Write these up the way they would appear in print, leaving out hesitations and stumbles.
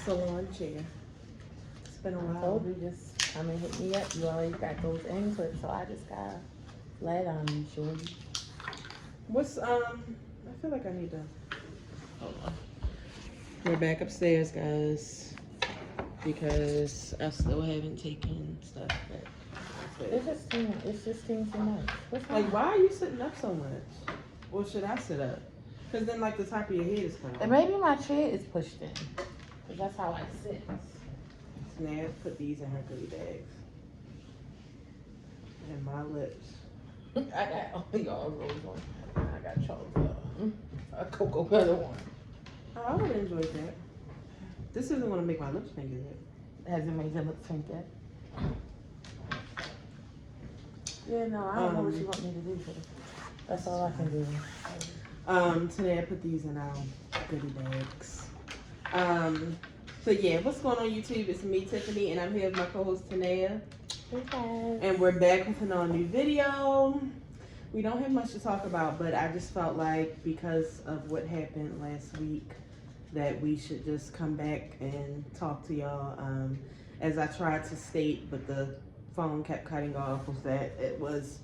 salon chair. It's been a I while. told you, just come and hit me up. You already got those inputs, so I just got flat on you, shorty. What's I feel like I need to. Hold on. We're back upstairs, guys, because I still haven't taken stuff back. It's just too much. What's wrong? Like, why are you sitting up so much? Or should I sit up? Because then, like, the top of your head is And covered. maybe my chair is pushed in. Because that's how I sit. Snap, put these in her goodie bags. And my lips. I got only all rose one. I got chocolate. A cocoa butter one. Oh, I would enjoy that. This isn't going to make my lips pink, is it? Hasn't made your lips pink yet. Yeah, no, I don't know what you want me to do. That's all I can do. Today I put these in our goodie bags. So yeah, what's going on YouTube? It's me, Tiffany, and I'm here with my co-host Tanea. Okay. And we're back with another new video. We don't have much to talk about, but I just felt like because of what happened last week that we should just come back and talk to y'all. As I tried to state, but the phone kept cutting off, was that it was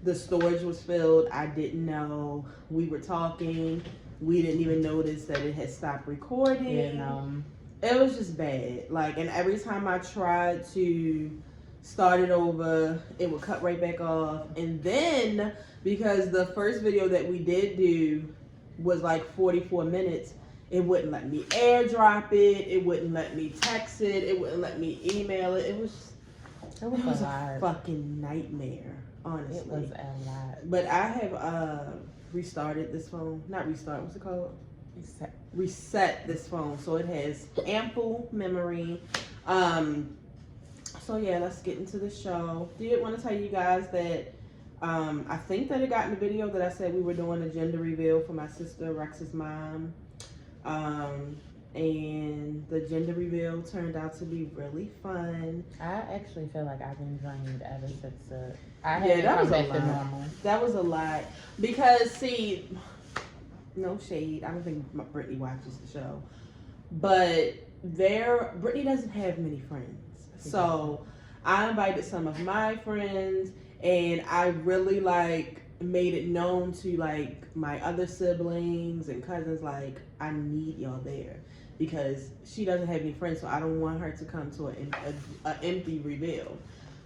the storage was filled. I didn't know. We were talking. We didn't even notice that it had stopped recording. And it was just bad. Like, and every time I tried to start it over, it would cut right back off. And then, because the first video that we did do was like 44 minutes, it wouldn't let me airdrop it. It wouldn't let me text it. It wouldn't let me email it. It was a fucking nightmare, honestly. It was a lot. But I have restarted this phone. Not restart, what's it called? Reset this phone so it has ample memory. So yeah, let's get into the show. Did want to tell you guys that I think that it got in the video that I said we were doing a gender reveal for my sister Rex's mom. And the gender reveal turned out to be really fun. I actually feel like I've been drained ever since that was back to normal. That was a lot. Because, see, no shade. I don't think Brittany watches the show. But Brittany doesn't have many friends. So I invited some of my friends, and I really, made it known to, my other siblings and cousins, I need y'all there. Because she doesn't have any friends, so I don't want her to come to an empty reveal.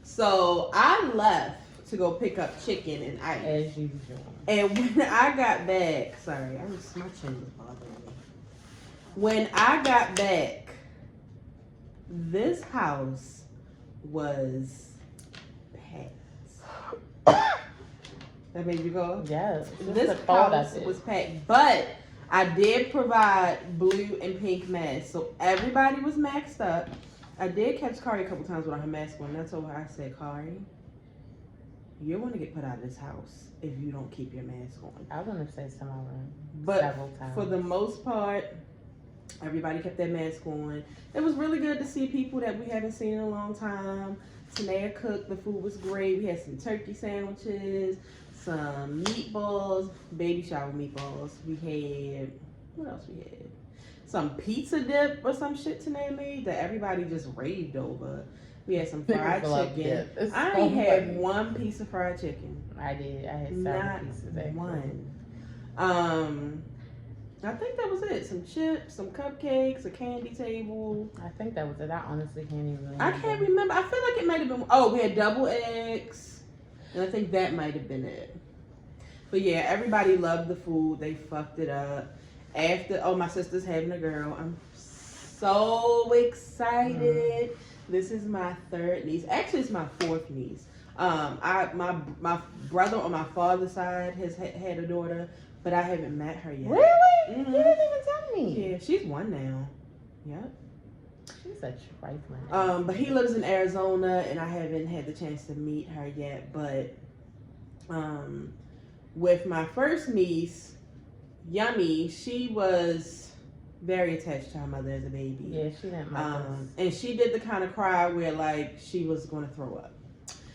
So I left to go pick up chicken and ice. As usual. And when I got back, sorry, my chin was bothering me. When I got back, this house was packed. That made you go? Yes. This house was packed, but I did provide blue and pink masks, so everybody was maxed up. I did catch Kari a couple times without her mask on, and I told her, I said, Kari, you're going to get put out of this house if you don't keep your mask on. I want to say several times. For the most part, everybody kept their mask on. It was really good to see people that we haven't seen in a long time. Tanea cooked. The food was great. We had some turkey sandwiches, some meatballs, baby shower meatballs. We had, what else we had? Some pizza dip or some shit Tanea made that everybody just raved over. We had some fried chicken. I only had one piece of fried chicken. I did. I had several pieces. Actually. One. I think that was it. Some chips, some cupcakes, a candy table. I think that was it. I honestly can't even remember. I can't remember. I feel like it might have been. Oh, we had double eggs. And I think that might have been it. But yeah, everybody loved the food. They fucked it up. My sister's having a girl. I'm so excited. This is my third niece. Actually, it's my fourth niece. My brother on my father's side has had a daughter, but I haven't met her yet. Really? You didn't even tell me. Yeah, she's one now. Yep. She's a trifling. But he lives in Arizona, and I haven't had the chance to meet her yet. But with my first niece, Yummy, she was very attached to her mother as a baby. Yeah, she didn't like us. And she did the kind of cry where she was going to throw up.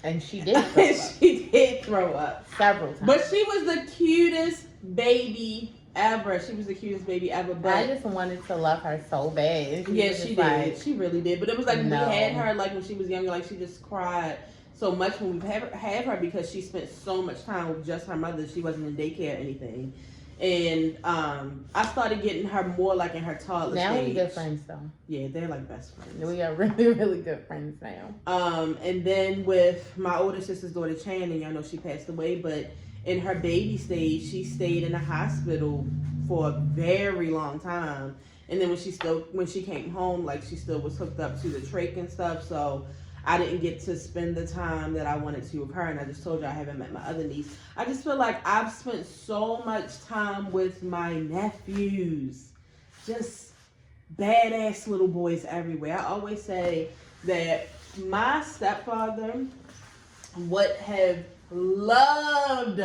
And she did throw up. She did throw up several times. But she was the cutest baby ever. She was the cutest baby ever. But I just wanted to love her so bad. Yeah, she did. Like, she really did. But it was like no. we had her like when she was younger. Like she just cried so much when we had her because she spent so much time with just her mother. She wasn't in daycare or anything. And I started getting her more like in her toddler now stage. we're good friends though. Yeah, they're like best friends. We are really, really good friends now. And then with my older sister's daughter Channing, I know she passed away, but in her baby stage, she stayed in the hospital for a very long time. And then when she came home, like she still was hooked up to the trach and stuff. So I didn't get to spend the time that I wanted to with her. And I just told you I haven't met my other niece. I just feel like I've spent so much time with my nephews. Just badass little boys everywhere. I always say that my stepfather would have loved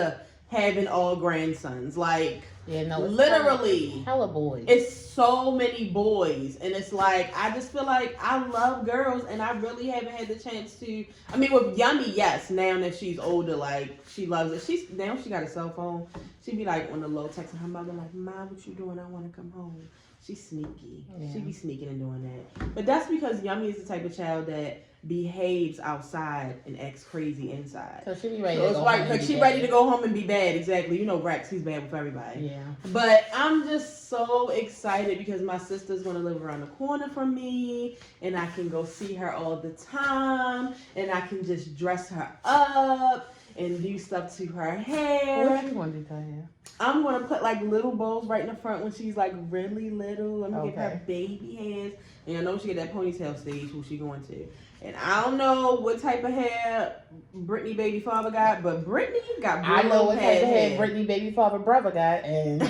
having all grandsons. Like, yeah, no, literally hella boys. It's so many boys, and it's like I just feel like I love girls, and I really haven't had the chance to. I mean, with Yummy, yes. Now that she's older, like she loves it. She got a cell phone. She'd be like on the low texting her mother, like, "Mom, what you doing? I want to come home." She's sneaky. Yeah. She be sneaking and doing that. But that's because Yummy is the type of child that behaves outside and acts crazy inside. So she be ready to go home. Like she ready to go home and be bad. Exactly. You know Rex, he's bad with everybody. Yeah. But I'm just so excited because my sister's gonna live around the corner from me, and I can go see her all the time, and I can just dress her up and do stuff to her hair. What you want to do to her hair? I'm gonna put like little bows right in the front when she's like really little. I'm gonna get her baby hairs, and I know she get that ponytail stage who she going to. And I don't know what type of hair Brittany baby father got, but Brittany got Brillo I know what type of hair hair. Brittany baby father brother got, and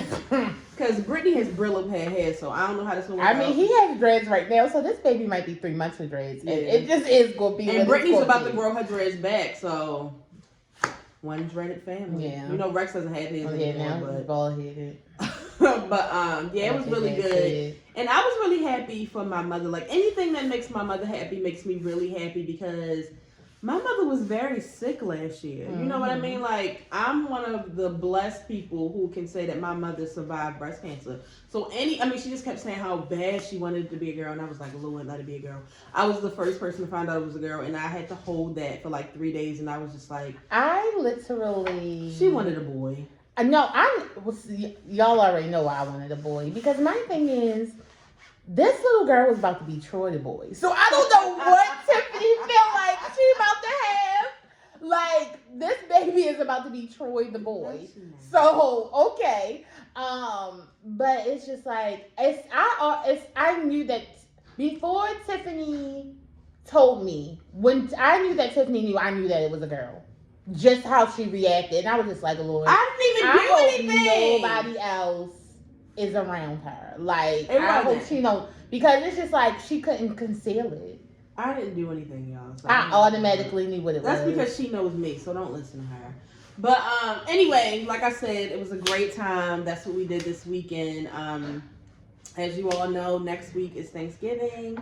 because Brittany has Brillo pad hair, so I don't know how this one works. I mean, he has dreads right now, so this baby might be 3 months of dreads, Yeah. and it just is gonna be. And Brittany's about to grow her dreads back, so one dreaded family. Yeah, you know Rex doesn't have his anymore, now but he's bald headed. But yeah, it was really good. And I was really happy for my mother. Like anything that makes my mother happy makes me really happy because my mother was very sick last year. You know what I mean? Like I'm one of the blessed people who can say that my mother survived breast cancer. So she just kept saying how bad she wanted to be a girl, and I was like, Lord, let it be a girl. I was the first person to find out it was a girl, and I had to hold that for like 3 days, and I was just like, she wanted a boy. No, y'all already know why I wanted a boy, because my thing is, this little girl was about to be Troy the boy. So I don't know what Tiffany felt like she about to have. Like, this baby is about to be Troy the boy. So, okay. But it's just like, I knew that before Tiffany told me, when I knew that Tiffany knew, I knew that it was a girl. Just how she reacted. And I was just like, Lord, I didn't even do anything. Nobody else is around her. Like, I hope she knows. Because it's just like, she couldn't conceal it. I didn't do anything, y'all. So I automatically knew what it was. That's because she knows me, so don't listen to her. But anyway, like I said, it was a great time. That's what we did this weekend. As you all know, next week is Thanksgiving.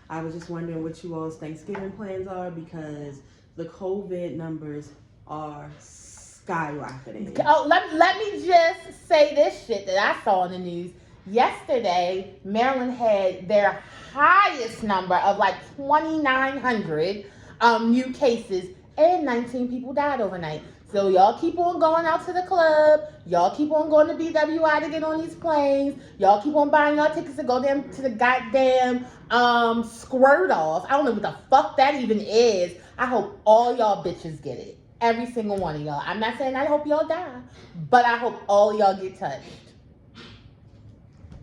I was just wondering what you all's Thanksgiving plans are because the COVID numbers are skyrocketing. Oh, let me just say this shit that I saw in the news. Yesterday, Maryland had their highest number of like 2,900 new cases, and 19 people died overnight. So y'all keep on going out to the club. Y'all keep on going to BWI to get on these planes. Y'all keep on buying y'all tickets to go down to the goddamn squirt off. I don't know what the fuck that even is. I hope all y'all bitches get it. Every single one of y'all. I'm not saying I hope y'all die, but I hope all y'all get touched.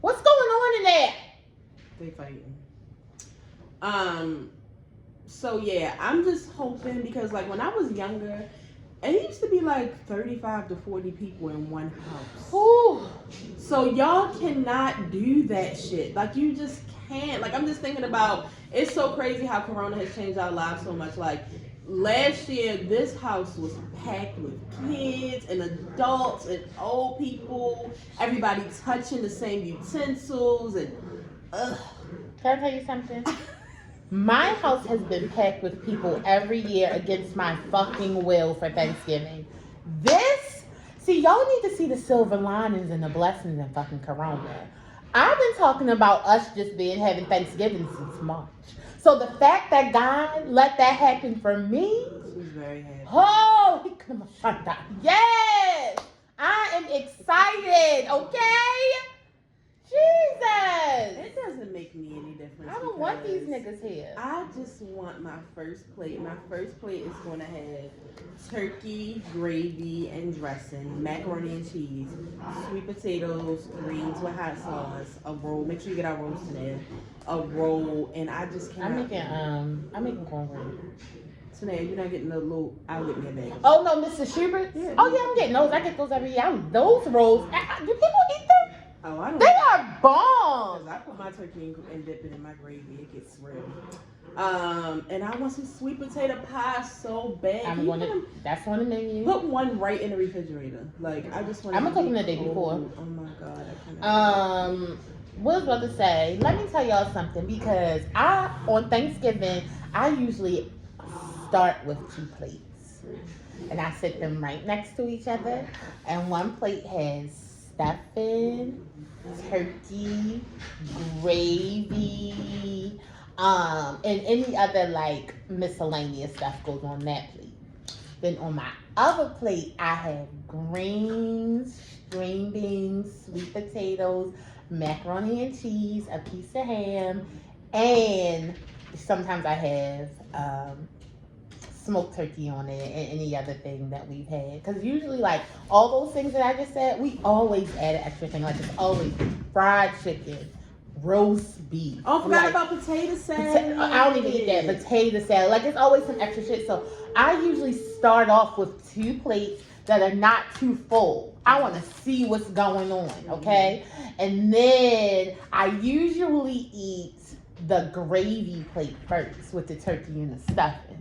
What's going on in there? They fighting. So yeah, I'm just hoping because like when I was younger, it used to be like 35 to 40 people in one house. Ooh. So y'all cannot do that shit. Like you just can't. Like I'm just thinking about, it's so crazy how Corona has changed our lives so much. Like last year, this house was packed with kids and adults and old people. Everybody touching the same utensils and ugh. Can I tell you something? My house has been packed with people every year against my fucking will for Thanksgiving. This See, y'all need to see the silver linings and the blessings in fucking Corona. I've been talking about us just having Thanksgiving since March. So the fact that God let that happen for me, She's very happy. oh, he come on, shut that. Yes, I am excited. Okay, Jesus. It doesn't make me any difference. I don't want these niggas here. I just want my first plate. My first plate is going to have turkey, gravy, and dressing, macaroni and cheese, sweet potatoes, greens with hot sauce, a roll. Make sure you get our rolls in there. A roll, and I just can't. I'm making cornbread. Today, you're not getting the little. I'll get me a bag. Oh no, Mr. Schubert. Yeah. Oh yeah, I'm getting those. I get those every year. Those rolls. Do people eat them? Oh, I don't. They are bomb. Because I put my turkey and dip it in my gravy. It gets real. And I want some sweet potato pie so bad. That's on the menu. Put one right in the refrigerator. Like I just want. I'm gonna cook them the day before. Oh my god, I cannot. What I was about to say. Let me tell y'all something because on Thanksgiving I usually start with 2 plates, and I sit them right next to each other, and one plate has stuffing, turkey, gravy, and any other like miscellaneous stuff goes on that plate. Then on my other plate, I have greens, string beans, sweet potatoes, macaroni and cheese, a piece of ham, and sometimes I have smoked turkey on it and any other thing that we've had. Because usually, like, all those things that I just said, we always add an extra thing. Like, it's always fried chicken, roast beef. Oh, I forgot about potato salad. I don't even eat that. Potato salad. Like, it's always some extra shit. So, I usually start off with 2 plates that are not too full. I want to see what's going on, okay? And then I usually eat the gravy plate first with the turkey and the stuffing.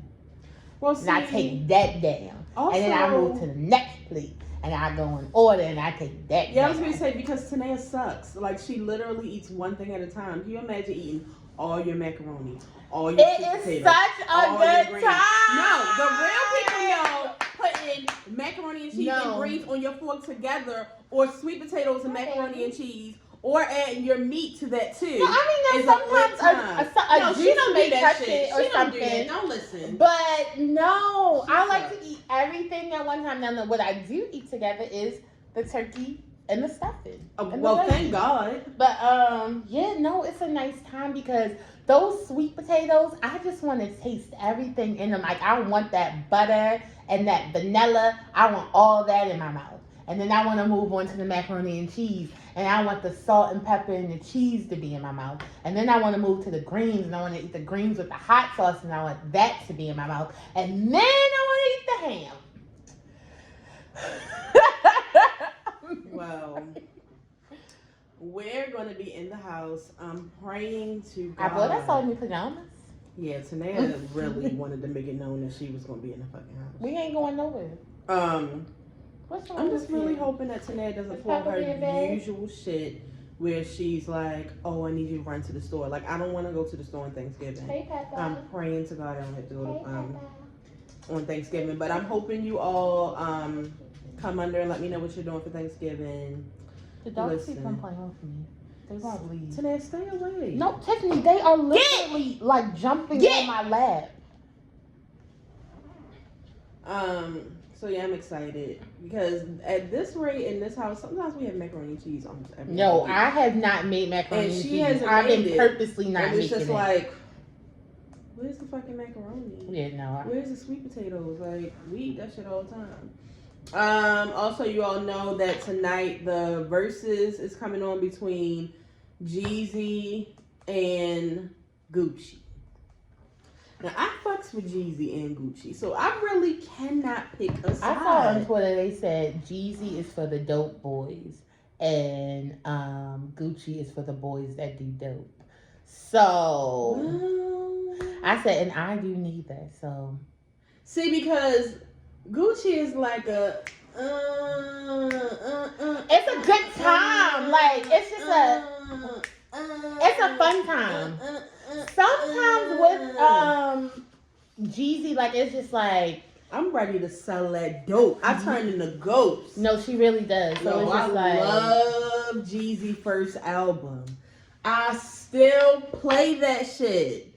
Well, and I take that down. Also, and then I move to the next plate. And I go in order and I take that down. Yeah, I was going to say, because Tanea sucks. Like, she literally eats one thing at a time. Can you imagine eating all your macaroni? All your It is potatoes, such a good time. No, the real people know putting macaroni and cheese and greens on your fork together, or sweet potatoes and macaroni and cheese, or adding your meat to that too. No, I mean, sometimes she don't make that shit or she something. Don't do that. Don't listen. But no, I like to eat everything at one time. Now, what I do eat together is the turkey and the stuffing. Well, thank God. But yeah, no, it's a nice time because those sweet potatoes, I just want to taste everything in them. Like, I want that butter and that vanilla. I want all that in my mouth. And then I want to move on to the macaroni and cheese. And I want the salt and pepper and the cheese to be in my mouth. And then I want to move to the greens. And I want to eat the greens with the hot sauce. And I want that to be in my mouth. And then I want to eat the ham. Well, we're going to be in the house. I'm praying to God. I thought I saw new pajamas. Yeah, Tanea really wanted to make it known that she was going to be in the fucking house. We ain't going nowhere. I'm just really hoping that Tanea doesn't pull her usual shit where she's like, oh, I need you to run to the store. Like, I don't want to go to the store on Thanksgiving. Hey, Papa. I'm praying to God I don't have to go on Thanksgiving. But I'm hoping you all come under and let me know what you're doing for Thanksgiving. The dogs keep on playing with me. They won't leave. Tanea, stay away. No, Tiffany, they are literally like jumping on my lap. So yeah, I'm excited because at this rate in this house, sometimes we have macaroni and cheese almost every day. No, I have not made macaroni and cheese. I've been purposely not making it. It's just like, where's the fucking macaroni? Yeah, no. Where's the sweet potatoes? Like, we eat that shit all the time. Also, you all know that tonight the Verzuz is coming on between Jeezy and Gucci. Now, I fucks with Jeezy and Gucci, so I really cannot pick a side. I saw on Twitter they said Jeezy is for the dope boys and Gucci is for the boys that do dope. So, I said, and I do neither, so. See, because Gucci is like a... it's a good time. Like, it's just it's a fun time. Sometimes with Jeezy, like, it's just like I'm ready to sell that dope. I turn into ghosts. No, she really does. So it's just I love Jeezy first album. I still play that shit.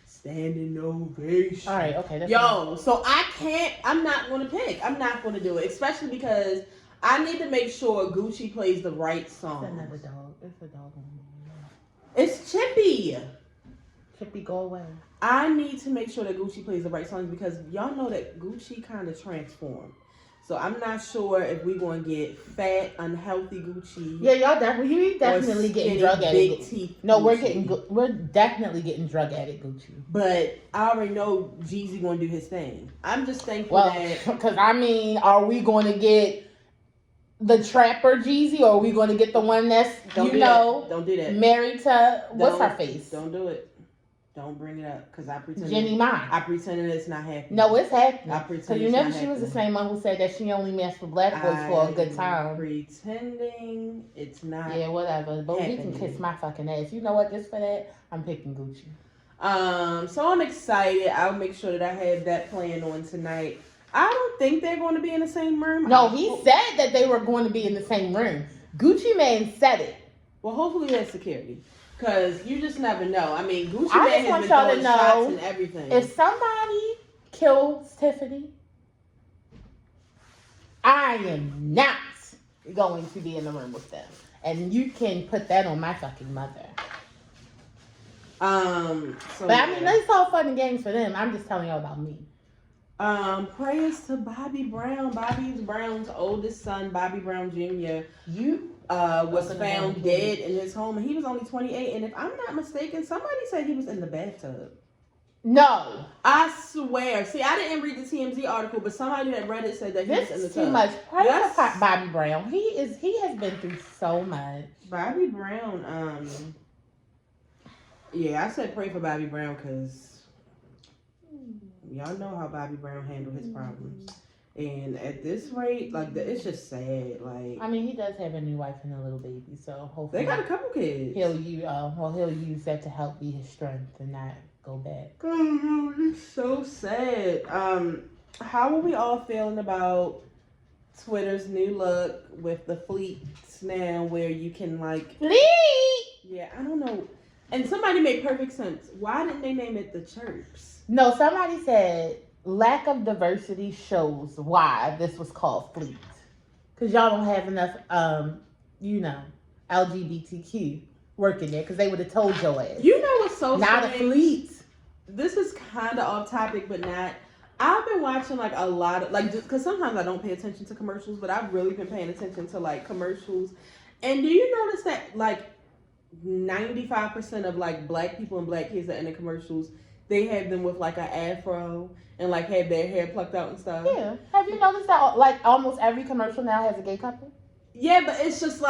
Standing ovation. All right, okay. So I'm not going to pick. I'm not going to do it. Especially because I need to make sure Gucci plays the right song. It's another dog. It's a dog. It's Chippy. Chippy, go away. I need to make sure that Gucci plays the right songs because y'all know that Gucci kind of transformed. So I'm not sure if we're going to get fat, unhealthy Gucci. Yeah, y'all definitely getting drug addict. Teeth no, Gucci. we're definitely getting drug addict Gucci. But I already know Jeezy going to do his thing. I'm just thankful that because are we going to get the trapper Jeezy, or are we going to get the one that's don't do that married to what's her face? Don't do it. Don't bring it up because I pretend Jenny Mine. I pretended it's not happening. No, it's happening. I pretend. Because you remember she was the same one who said that she only messed with black boys for a good time. Pretending it's not. Yeah, whatever. But happening. We can kiss my fucking ass. You know what? Just for that, I'm picking Gucci. So I'm excited. I'll make sure that I have that plan on tonight. I don't think they're going to be in the same room. No, he said that they were going to be in the same room. Gucci Mane said it. Well, hopefully he has security. Because you just never know. I mean, Gucci I Mane has been throwing shots and everything. If somebody kills Tiffany, I am not going to be in the room with them. And you can put that on my fucking mother. But I mean, it's all fun and games for them. I'm just telling y'all about me. Prayers to Bobby Brown. Bobby Brown's oldest son, Bobby Brown Jr. Was found dead in his home, and he was only 28. And if I'm not mistaken, somebody said he was in the bathtub. No, I swear. See, I didn't read the TMZ article, but somebody that read it said that he was in the tub. This is too much. Pray for Bobby Brown. He has been through so much. Bobby Brown. Yeah, I said pray for Bobby Brown because y'all know how Bobby Brown handled his problems. And at this rate, it's just sad. I mean, he does have a new wife and a little baby, so hopefully they got a couple kids. He'll use that to help be his strength and not go back. Oh, it's so sad. How are we all feeling about Twitter's new look with the fleets now, where you can fleet? Yeah, I don't know. And somebody made perfect sense. Why didn't they name it the Chirps? No, somebody said lack of diversity shows why this was called fleet. Because y'all don't have enough, LGBTQ working there. Because they would have told your ass. You know what's so not strange? A fleet. This is kind of off topic, but not. I've been watching a lot of just because sometimes I don't pay attention to commercials, but I've really been paying attention to commercials. And do you notice that 95% of black people and black kids that are in the commercials, they have them with an afro and have their hair plucked out and stuff? Yeah. Have you noticed that almost every commercial now has a gay couple? Yeah, but it's just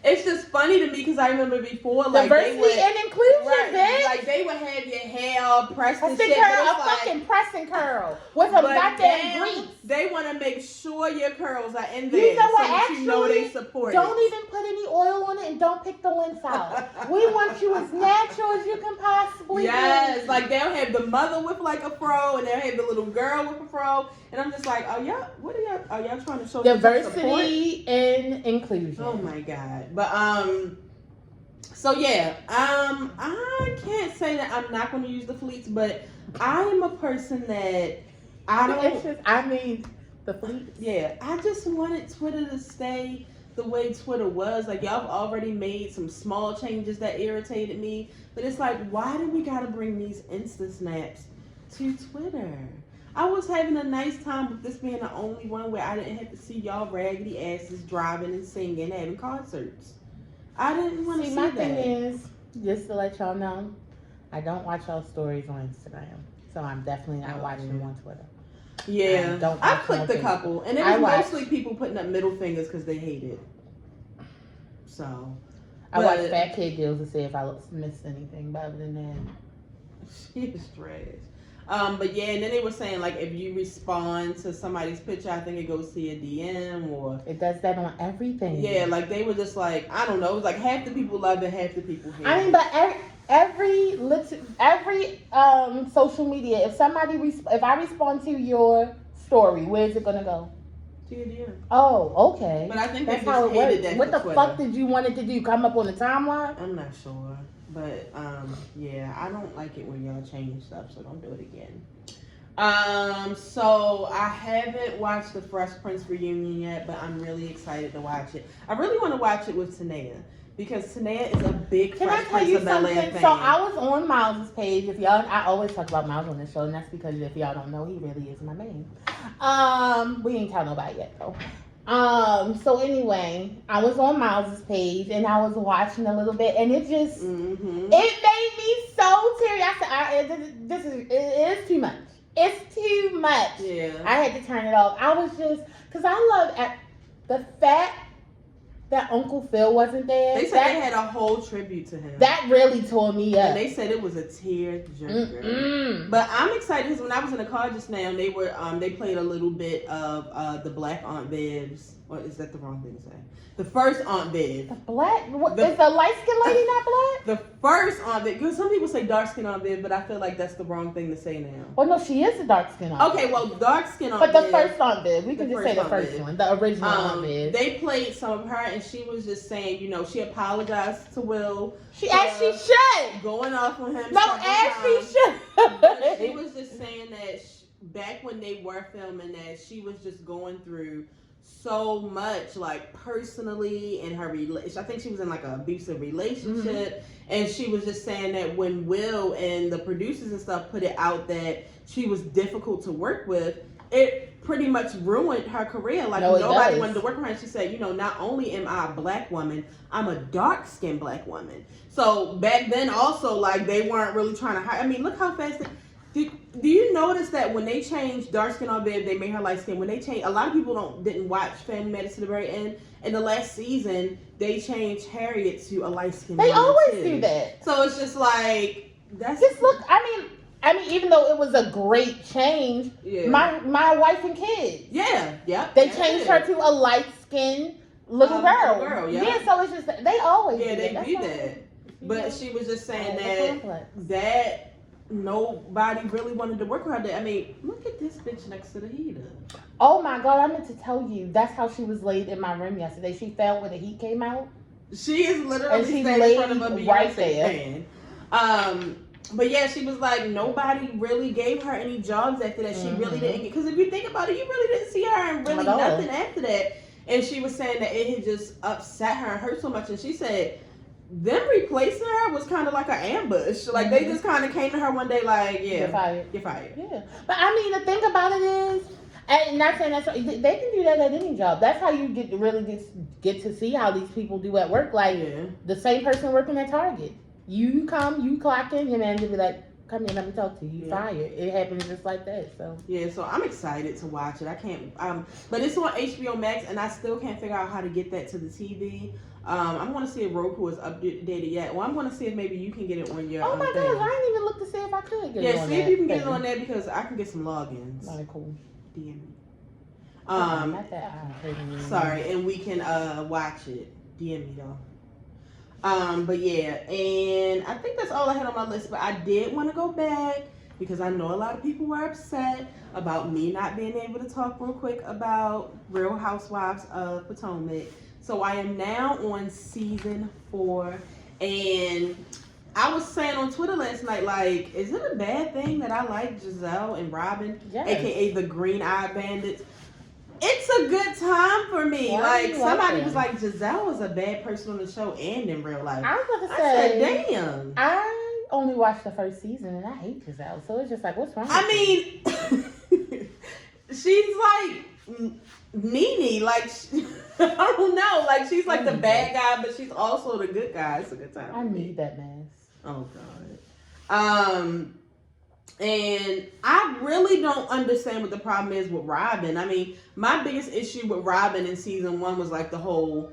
it's just funny to me because I remember before diversity and inclusion, bitch. They would have your hair all pressed and shit. Fucking pressing curl with a goddamn grease. They want to make sure your curls are in there. You know what? So Actually, they support don't even put any oil on it and don't pick the links out. We want you as natural as you can possibly. Yes, they'll have the mother with a fro, and they'll have the little girl with a fro, and I'm just are y'all trying to show diversity and inclusion? Oh my God. But so yeah, I can't say that I'm not going to use the fleets, but I am a person that the fleets. Yeah, I just wanted Twitter to stay the way Twitter was. Y'all have already made some small changes that irritated me, but it's why do we got to bring these Insta snaps to Twitter? I was having a nice time with this being the only one where I didn't have to see y'all raggedy asses driving and singing, having concerts. I didn't want to see my that. thing is, just to let y'all know, I don't watch y'all stories on Instagram, so I'm definitely not watching them on Twitter. Yeah, I clicked a couple, and it was mostly people putting up middle fingers because they hate it. So, I watched Fat Kid Deals to see if I missed anything, but other than that, she is trash. But yeah, and then they were saying like if you respond to somebody's picture, I think it goes to your DM or it does that on everything. Yeah, like they were just like I don't know. It was like half the people love it, half the people hate it. I mean, but every social media, if if I respond to your story, where's it gonna go? To your DM. Oh, okay. But I think that's they how just it hated works. that What for the Twitter. fuck did you want it to do? Come up on the timeline? I'm not sure, but yeah, I don't like it when y'all change stuff, so don't do it again. So I haven't watched the Fresh Prince reunion yet, but I'm really excited to watch it. I really want to watch it with Tanea because Tanea is a big Fresh Prince of Bel-Air fan. So I was on Miles' page. If y'all, I always talk about Miles on this show, and that's because if y'all don't know, he really is my man. We ain't tell nobody yet though. So anyway, I was on Miles' page and I was watching a little bit, and it just it made me so teary. I said, it is too much. It's too much. Yeah. I had to turn it off. I was just, because I love the fact that Uncle Phil wasn't there. They said they had a whole tribute to him. That really tore me up. And they said it was a tear jerker. But I'm excited because when I was in the car just now, they were they played a little bit of the Black Aunt Viv's. Or is that the wrong thing to say? The first Aunt Viv. The black? Is the light-skinned lady not black? The first Aunt Viv. Because some people say dark-skinned Aunt Viv, but I feel like that's the wrong thing to say now. Well, no, she is a dark-skinned Aunt Okay, well, dark-skinned Aunt Viv. Viv. But the first Aunt Viv. We can just say the first one. The original Aunt Viv. They played some of her, and she was just saying, you know, she apologized to Will. As she should. Going off on him. No, as she should. But she was just saying that back when they were filming that, she was just going through so much, like personally in her I think she was in like an abusive relationship, and she was just saying that when Will and the producers and stuff put it out that she was difficult to work with, it pretty much ruined her career. Like nobody wanted to work with her. And she said, you know, not only am I a black woman, I'm a dark-skinned black woman. So back then also, like, they weren't really trying to hire. I mean, look how fast do you notice that when they changed dark skin on Viv, they made her light skin? When they changed, a lot of people didn't watch Family Matters to the very end. In the last season, they changed Harriet to a light skin. They always do that. So it's just like that's just look. I mean, even though it was a great change, my wife and kids. Yeah. They changed her to a light skinned little girl. Yeah. So it's just they always do that. do that. But she was just saying that nobody really wanted to work with her. I mean, look at this bitch next to the heater. Oh my God, I meant to tell you, that's how she was laid in my room yesterday. She fell when the heat came out. She is literally standing in front of a Beyonce fan. But yeah, she was like, nobody really gave her any jobs after that. She really didn't get, because if you think about it, you really didn't see her and really nothing after that. And she was saying that it had just upset her and hurt so much. And she said, them replacing her was kind of like an ambush. Like they just kind of came to her one day, like, yeah, you're fired. Yeah, but I mean, the thing about it is, and not saying that's they can do that at any job. That's how you get to see how these people do at work. Like the same person working at Target, you clock in, your manager be like, come here, let me talk to you. You fired. It happens just like that. So so I'm excited to watch it. I can't, but it's on HBO Max, and I still can't figure out how to get that to the TV. I'm going to see if Roku is updated yet. Well, I'm going to see if maybe you can get it on your. Oh my gosh, I didn't even look to see if I could get it on see if you can get it on there because I can get some logins. All right, cool. DM me. Not that sorry, and we can watch it. DM me though. But yeah, and I think that's all I had on my list. But I did want to go back because I know a lot of people were upset about me not being able to talk real quick about Real Housewives of Potomac. So I am now on season 4, and I was saying on Twitter last night, like, is it a bad thing that I like Giselle and Robin, aka the Green Eyed Bandits? It's a good time for me. Like, somebody was like, Giselle was a bad person on the show and in real life. I was about to say, said, damn. I only watched the first season and I hate Giselle. So it's just like, what's wrong with mean, she's like Nene. Like, I don't know. Like, she's like the bad guy, but she's also the good guy. It's a good time. I need that mess. Oh, God. And I really don't understand what the problem is with Robin. I mean, my biggest issue with Robin in season 1 was like the whole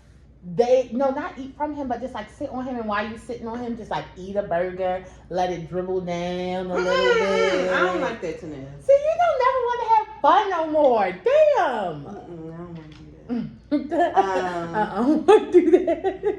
not eat from him, but just like sit on him, and while you sitting on him, just like eat a burger, let it dribble down a little bit. I don't like that, Tanea. See, you don't never want to have fun no more. Damn. I don't want to do that. I don't want to do that.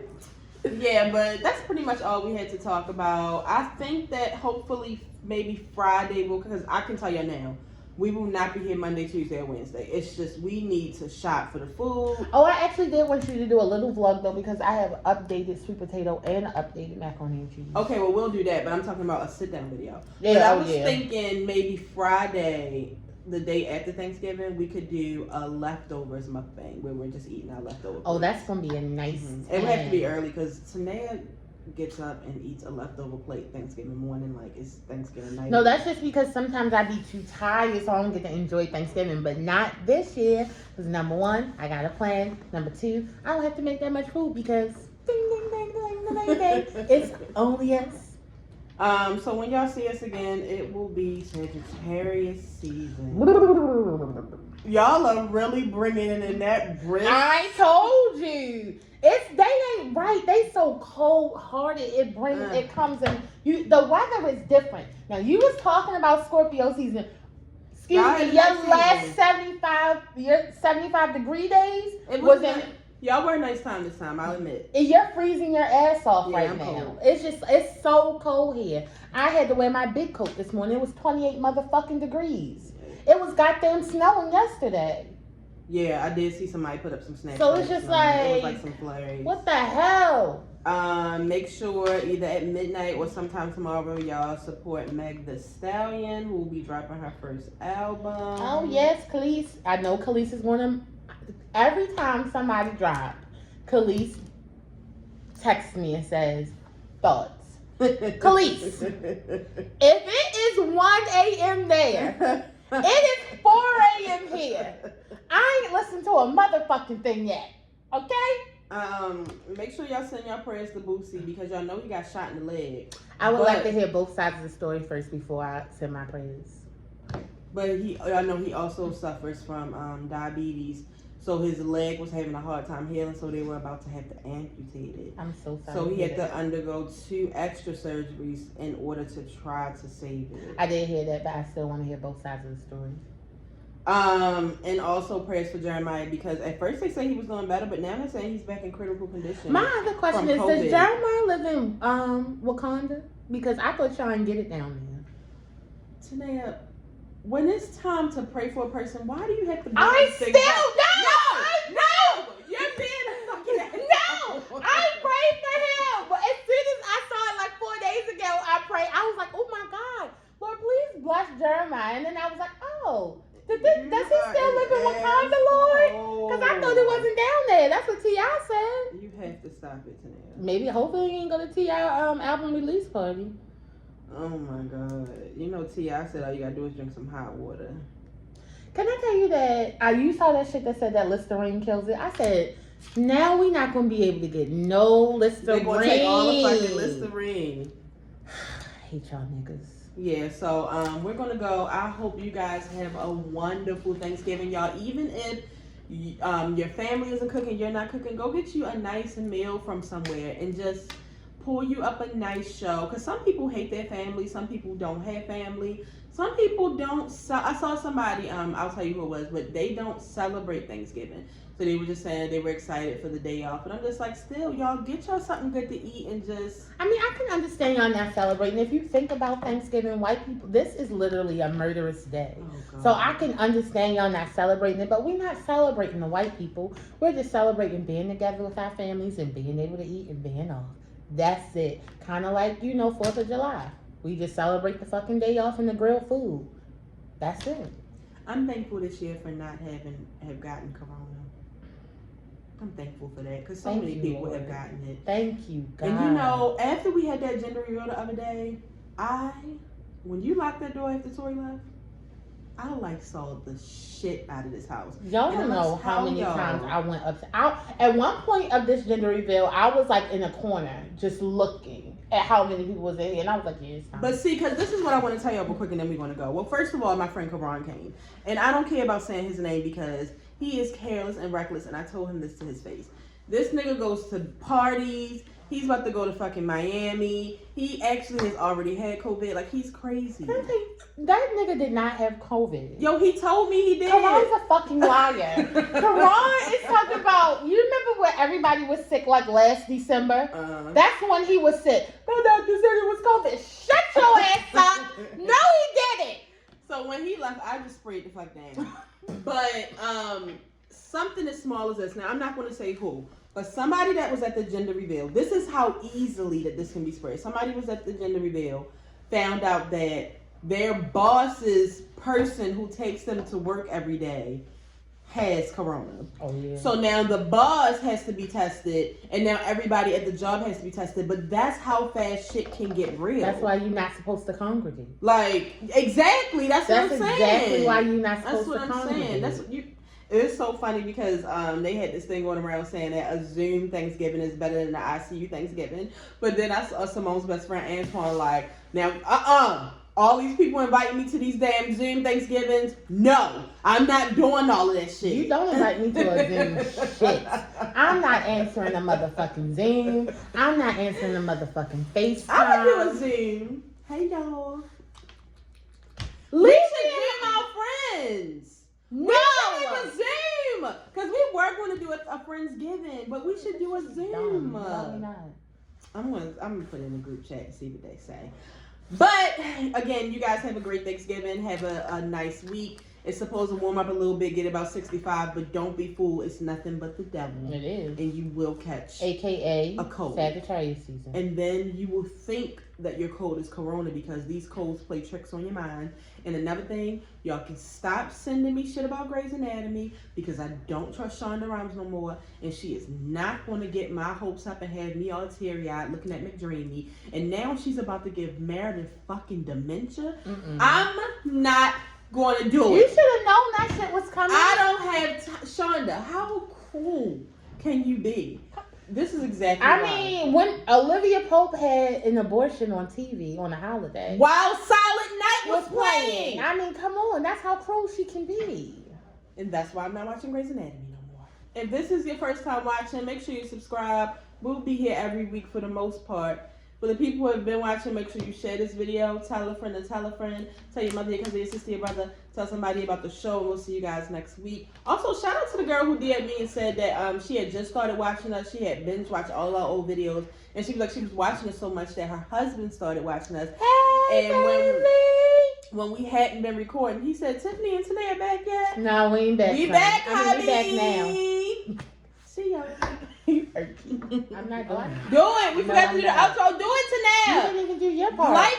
Yeah, but that's pretty much all we had to talk about. I think that hopefully maybe Friday will, because I can tell you now, we will not be here Monday, Tuesday, or Wednesday. It's just we need to shop for the food. Oh, I actually did want you to do a little vlog though, because I have updated sweet potato and updated macaroni and cheese. Okay, well we'll do that, but I'm talking about a sit down video. Yeah, but I was thinking maybe Friday, the day after Thanksgiving, we could do a leftovers mukbang where we're just eating our leftovers. Oh, that's gonna be a nice. It would have to be early because Tanea gets up and eats a leftover plate Thanksgiving morning, like it's Thanksgiving night. No, that's just because sometimes I be too tired, so I don't get to enjoy Thanksgiving. But not this year, because number one, I got a plan. Number two, I don't have to make that much food because ding, ding, ding, ding, ding, ding, it's only us. So when y'all see us again, it will be Sagittarius season. Y'all are really bringing in that brisk. I told you. They ain't right. They so cold hearted. It comes in. The weather is different. Now you was talking about Scorpio season. Excuse me, your last 75 degree days was in. Y'all were a nice time this time, I'll admit. You're freezing your ass off right I'm now. cold. It's so cold here. I had to wear my big coat this morning. It was 28 motherfucking degrees. It was goddamn snowing yesterday. Yeah, I did see somebody put up some snaps. So it's just it was like some flurries. What the hell? Make sure either at midnight or sometime tomorrow y'all support Meg the Stallion, who will be dropping her first album. Oh yes, Khalees. I know Khalees is one of them. Every time somebody drops, Khalees texts me and says, thoughts. Khalees, if it is 1 a.m. there, it is 4 a.m. here. I ain't listened to a motherfucking thing yet. Okay? Make sure y'all send y'all prayers to Boosie because y'all know he got shot in the leg. I would like to hear both sides of the story first before I send my prayers. But I know he also suffers from diabetes. So his leg was having a hard time healing, so they were about to have to amputate it. I'm so sorry. So he had to undergo 2 extra surgeries in order to try to save it. I did hear that, but I still want to hear both sides of the story. And also prayers for Jeremiah because at first they say he was doing better, but now they're saying he's back in critical condition. My other question is, does Jeremiah live in Wakanda? Because I thought y'all didn't get it down there. Tanea, when it's time to pray for a person, why do you have to? I still no. You're being fucking no. I prayed for him, but as soon as I saw it like 4 days ago, I prayed. I was like, oh my God, Lord, please bless Jeremiah. And then I was like, oh, does he still live in Wakanda, Lord? Because I thought it wasn't down there. That's what T.I. said. You have to stop it, Tanea. Maybe, hopefully, he ain't go to T.I. album release party. Oh my God. You know T.I. said all you gotta do is drink some hot water. Can I tell you that you saw that shit that said that Listerine kills it? I said, now we not going to be able to get no Listerine. They're going to take all the fucking Listerine. I hate y'all niggas. Yeah, so we're going to go. I hope you guys have a wonderful Thanksgiving, y'all. Even if your family isn't cooking, you're not cooking, go get you a nice meal from somewhere and just pull you up a nice show. Because some people hate their family. Some people don't have family. Some people don't. I saw somebody, I'll tell you who it was, but they don't celebrate Thanksgiving. So they were just saying they were excited for the day off. But I'm just like, still, y'all get y'all something good to eat and just. I mean, I can understand y'all not celebrating. If you think about Thanksgiving, white people, this is literally a murderous day. Oh, so I can understand y'all not celebrating it, but we're not celebrating the white people. We're just celebrating being together with our families and being able to eat and being off. That's it. Kind of like, 4th of July. We just celebrate the fucking day off and the grilled food. That's it. I'm thankful this year for not have gotten corona. I'm thankful for that because so many people have gotten it. Thank you, God. And after we had that gender reveal the other day, when you locked that door after Tori left, I saw the shit out of this house. Y'all don't know how many times I went up. At one point of this gender reveal, I was in a corner just looking at how many people was in here, and I was like, yeah, it's time. But see, because this is what I want to tell you real quick, and then we're going to go. Well, first of all, my friend Karan came, and I don't care about saying his name because he is careless and reckless, and I told him this to his face. This nigga goes to parties. He's about to go to fucking Miami. He actually has already had COVID. Like, he's crazy. That nigga did not have COVID. Yo, he told me he did. Karan's a fucking liar. Karan is talking about, you remember where everybody was sick like last December? That's when he was sick. The doctor said it was COVID. Shut your ass up. No, he didn't. So when he left, I just sprayed the fuck down. But something as small as this. Now, I'm not going to say who. But somebody that was at the gender reveal, this is how easily that this can be spread. Somebody was at the gender reveal, found out that their boss's person who takes them to work every day has corona. Oh, yeah. So now the boss has to be tested, and now everybody at the job has to be tested. But that's how fast shit can get real. That's why you're not supposed to congregate. Like, exactly. That's what I'm saying. That's exactly why you're not supposed to congregate. That's what I'm saying. That's what you... It's so funny because they had this thing going around saying that a Zoom Thanksgiving is better than the ICU Thanksgiving. But then I saw Simone's best friend Antoine like, now, all these people inviting me to these damn Zoom Thanksgivings. No, I'm not doing all of that shit. You don't invite me to a Zoom shit. I'm not answering a motherfucking Zoom. I'm not answering a motherfucking FaceTime. I would do a Zoom. Hey, y'all. We should Zoom our friends. No! We should do a Zoom! Because we were going to do a Friendsgiving, but we should do a Zoom. No, we're not. I'm gonna put it in the group chat and see what they say. But, again, you guys have a great Thanksgiving. Have a nice week. It's supposed to warm up a little bit, get about 65, but don't be fooled. It's nothing but the devil. It is. And you will catch AKA a cold. Sagittarius season. And then you will think that your cold is corona because these colds play tricks on your mind. And another thing, y'all can stop sending me shit about Grey's Anatomy because I don't trust Shonda Rhimes no more. And she is not going to get my hopes up and have me all teary-eyed looking at McDreamy. And now she's about to give Meredith fucking dementia. I'm not going to do it. You should have known that shit was coming. I don't have Shonda, how cool can you be? This is exactly I mean, when Olivia Pope had an abortion on TV on a holiday. While Silent Night was playing. I mean, come on. That's how cruel she can be. And that's why I'm not watching Grey's Anatomy no more. If this is your first time watching, make sure you subscribe. We'll be here every week for the most part. For the people who have been watching, make sure you share this video. Tell a friend and tell a friend. Tell your mother, your cousin, your sister, your brother. Tell somebody about the show. We'll see you guys next week. Also, shout out to the girl who DM'd me and said that she had just started watching us. She had binge watched all our old videos. And she was like, she was watching us so much that her husband started watching us. Hey, and when we hadn't been recording, he said, Tiffany and Tanae back yet? No, we ain't back. We back, honey. We back now. See y'all. I'm not doing it. Do it. We forgot to do the outro. Do it tonight. You didn't even do your part.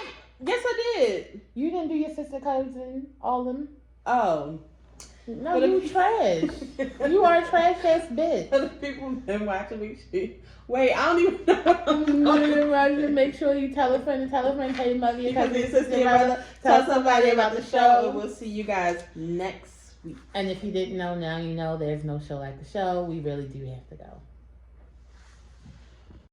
Yes, I did. You didn't do your sister, cousin, all of them. Oh. No, you trash. You are a trash ass bitch. For the people who've been watching me, wait, I don't even know. Make sure you tell a friend and tell a friend, tell your mother, your cousin, your sister, your brother. Tell somebody about the show. And we'll see you guys next week. And if you didn't know, now you know there's no show like the show. We really do have to go.